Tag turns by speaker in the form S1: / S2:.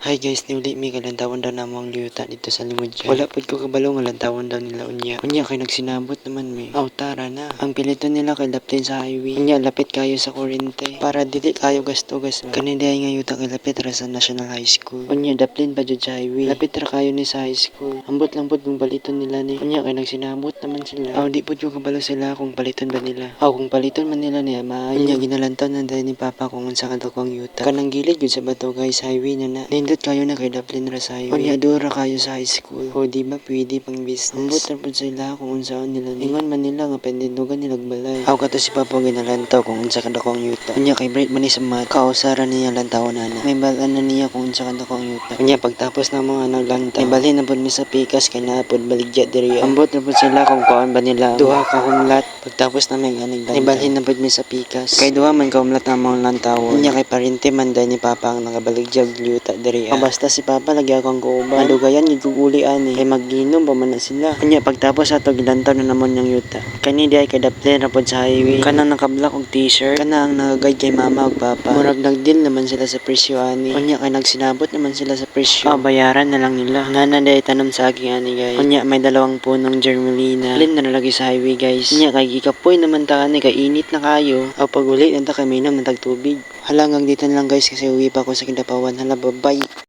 S1: Hi guys, niuli mi kalantawan daw namo ang liyuta dito sa limod dyan. Wala pod ko kabalo nga lantawan daw nila unya. Unya kay nagsinabot naman mi. Aw tara na. Ang piliton nila kay laptin sa highway. Unya lapit kayo sa kuryente. Para dili kayo gasto-gas. Kanina nga yuta kay lapit ra sa National High School. Unya daplin pa jud sa highway. Lapit ra kayo ni sa high school. Ambot lang pod yung baliton nila ni. Unya kay nagsinabot naman sila. Aw di pod ko kabalo sila kung paliton ba nila. Aw kung paliton man nila niya maayo. Unya ginalantaw na dahil ni Papa kung unsa ka daw yuta. Kanang gilid yun sa bato guys highway na. Nindot kayo na kay daplin ra sa highway. Unya dura kayo sa high school. O di ba pwede pang business. Ambot ra pod sila kung unsaon nila ni. Ingon man nila nga pendindugan nila balay. Aw kato si Papa ginalantaw kung unsa ka daw yuta. Unya kay break man ni sa mat. Kausara niya lantawon na. May balan na niya kung unsa ka daw yuta. Unya pagtapos na mga naglantaw. May balhin na pod mi sa pikas kay na pod baligya diri. Ambot na pod sila kung kuan ba nila. Duha ka humlat. Pagtapos na may ganig lantaw. May balhin na pod mi sa pikas. Kay duha man ka humlat na mga lantawon. Unya kay parente man dahil ni Papa ang nagabaligya yuta diri. Basta si Papa lagi akong kuuban. Madugayan yung gugulian eh. Kay maginom pa man na sila. Kanya pagtapos ato gilantaw na naman yung yuta. Kani di ay kay daplin rapod sa highway. Kanang naka-black og t-shirt. Kana ang nagagay kay Mama ug Papa. Murag nagdeal naman sila sa presyo ani. Kanya kay nagsinabot naman sila sa presyo. Bayaran na lang nila. Ngana day tanom sa aking ani guys. Kanya may dalawang punong germelina. Alin na nalagi sa highway guys. Kanya kay gikapoy naman ta ani kay init na kayo. Aw pag uli na ta kay minom na tagtubig. Halangang dito na lang guys kasi uwi pa ako sa Kidapawan. Hala bye.